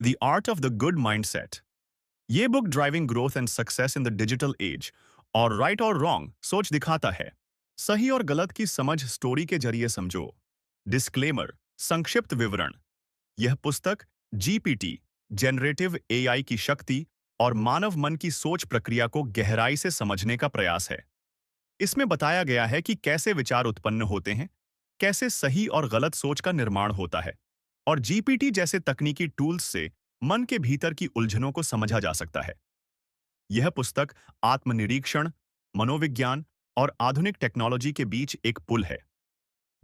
The art of the good mindset. ये book driving growth and success in the digital age और right और wrong सोच दिखाता है। सही और गलत की समझ स्टोरी के जरिए समझो। डिस्क्लेमर, संक्षिप्त विवरण। यह पुस्तक जीपीटी, जनरेटिव एआई की शक्ति और मानव मन की सोच प्रक्रिया को गहराई से समझने का प्रयास है। इसमें बताया गया है कि कैसे विचार उत्पन्न होते हैं, कैसे सही और गलत सोच का निर्माण होता है, और जीपीटी जैसे तकनीकी टूल्स से मन के भीतर की उलझनों को समझा जा सकता है। यह पुस्तक आत्मनिरीक्षण, मनोविज्ञान और आधुनिक टेक्नोलॉजी के बीच एक पुल है।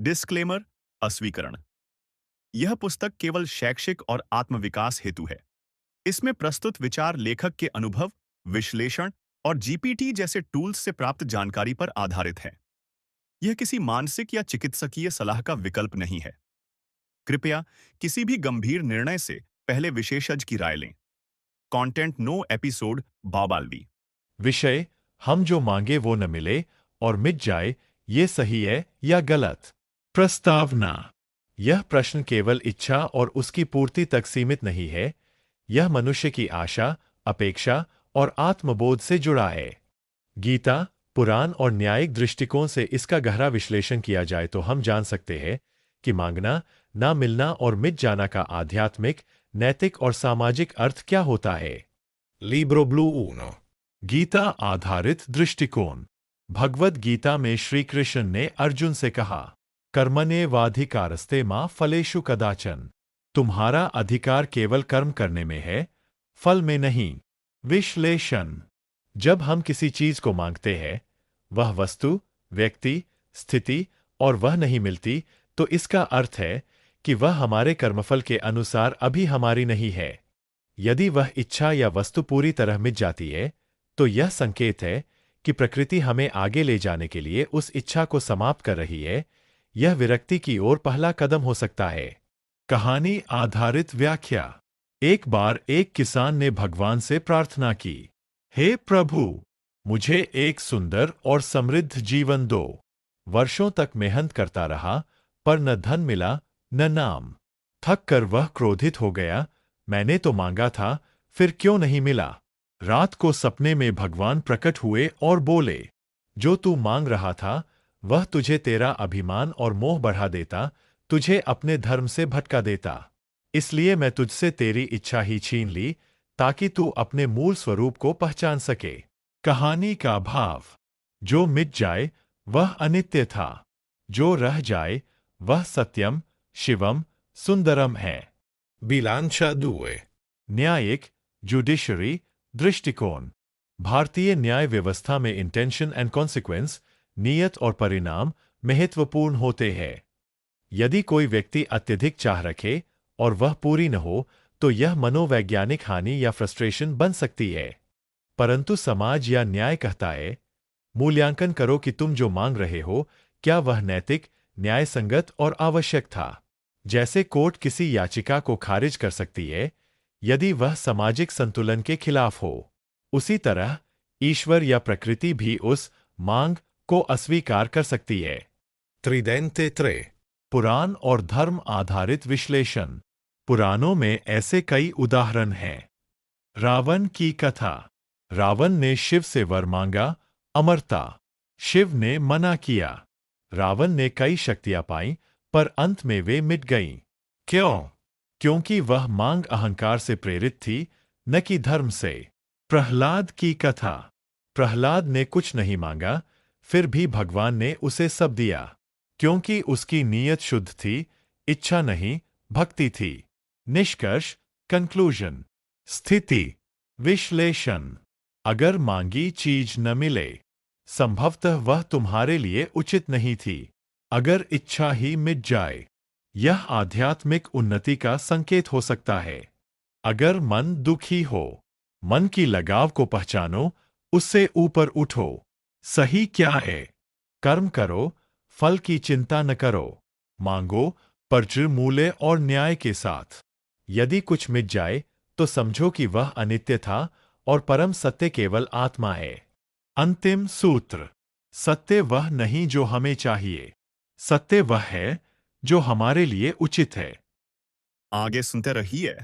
डिस्क्लेमर, अस्वीकरण। यह पुस्तक केवल शैक्षिक और आत्मविकास हेतु है। इसमें प्रस्तुत विचार लेखक के अनुभव, विश्लेषण और जीपीटी जैसे टूल्स से प्राप्त जानकारी पर आधारित है। यह किसी मानसिक या चिकित्सकीय सलाह का विकल्प नहीं है। कृपया किसी भी गंभीर निर्णय से पहले विशेषज्ञ की राय लें। कंटेंट नो एपिसोड बाबालवी। विषय, हम जो मांगे वो न मिले और मिट जाए, ये सही है या गलत? प्रस्तावना। यह प्रश्न केवल इच्छा और उसकी पूर्ति तक सीमित नहीं है। यह मनुष्य की आशा, अपेक्षा और आत्मबोध से जुड़ा है। गीता, पुराण और न्यायिक दृष्टिकोण से इसका गहरा विश्लेषण किया जाए तो हम जान सकते हैं कि मांगना, ना मिलना और मिट जाना का आध्यात्मिक, नैतिक और सामाजिक अर्थ क्या होता है। Libro blu 1. गीता आधारित दृष्टिकोण। भगवद गीता में श्री कृष्ण ने अर्जुन से कहा, कर्मण्येवाधिकारस्ते मा फलेषु कदाचन। तुम्हारा अधिकार केवल कर्म करने में है, फल में नहीं। विश्लेषण। जब हम किसी चीज को मांगते हैं, वह वस्तु, व्यक्ति, स्थिति और वह नहीं मिलती, तो इसका अर्थ है कि वह हमारे कर्मफल के अनुसार अभी हमारी नहीं है। यदि वह इच्छा या वस्तु पूरी तरह मिट जाती है, तो यह संकेत है कि प्रकृति हमें आगे ले जाने के लिए उस इच्छा को समाप्त कर रही है। यह विरक्ति की ओर पहला कदम हो सकता है। कहानी आधारित व्याख्या। एक बार एक किसान ने भगवान से प्रार्थना की, हे प्रभु, मुझे एक सुंदर और समृद्ध जीवन दो। वर्षों तक मेहनत करता रहा, पर न धन मिला, न नाम। थक कर वह क्रोधित हो गया, मैंने तो मांगा था, फिर क्यों नहीं मिला? रात को सपने में भगवान प्रकट हुए और बोले, जो तू मांग रहा था, वह तुझे तेरा अभिमान और मोह बढ़ा देता, तुझे अपने धर्म से भटका देता। इसलिए मैं तुझसे तेरी इच्छा ही छीन ली, ताकि तू अपने मूल स्वरूप को पहचान सके। कहानी का भाव। जो मिट जाए वह अनित्य था, जो रह जाए वह सत्यम, शिवम, सुंदरम है। Bilancia 2. न्यायिक, जुडिशरी दृष्टिकोण। भारतीय न्याय व्यवस्था में इंटेंशन एंड कॉन्सिक्वेंस, नियत और परिणाम महत्वपूर्ण होते हैं। यदि कोई व्यक्ति अत्यधिक चाह रखे और वह पूरी न हो, तो यह मनोवैज्ञानिक हानि या फ्रस्ट्रेशन बन सकती है। परंतु समाज या न्याय कहता है, मूल्यांकन करो कि तुम जो मांग रहे हो, क्या वह नैतिक, न्यायसंगत और आवश्यक था। जैसे कोर्ट किसी याचिका को खारिज कर सकती है, यदि वह सामाजिक संतुलन के खिलाफ हो। उसी तरह ईश्वर या प्रकृति भी उस मांग को अस्वीकार कर सकती है। Tridente 3. पुराण और धर्म आधारित विश्लेषण। पुराणों में ऐसे कई उदाहरण हैं। रावण की कथा। रावण ने शिव से वर मांगा, अमरता। शिव ने मना किया। रावण ने कई शक्तियां पाईं, पर अंत में वे मिट गईं। क्यों? क्योंकि वह मांग अहंकार से प्रेरित थी, न कि धर्म से। प्रहलाद की कथा। प्रहलाद ने कुछ नहीं मांगा, फिर भी भगवान ने उसे सब दिया, क्योंकि उसकी नीयत शुद्ध थी, इच्छा नहीं, भक्ति थी। निष्कर्ष, कंक्लूजन। स्थिति विश्लेषण। अगर मांगी चीज न मिले, संभवतः वह तुम्हारे लिए उचित नहीं थी। अगर इच्छा ही मिट जाए, यह आध्यात्मिक उन्नति का संकेत हो सकता है। अगर मन दुखी हो, मन की लगाव को पहचानो, उससे ऊपर उठो। सही क्या है? कर्म करो, फल की चिंता न करो। मांगो, पर मूल्य और न्याय के साथ। यदि कुछ मिट जाए, तो समझो कि वह अनित्य था और परम सत्य केवल आत्मा है। अंतिम सूत्र। सत्य वह नहीं जो हमें चाहिए, सत्य वह है जो हमारे लिए उचित है। आगे सुनते रहिए।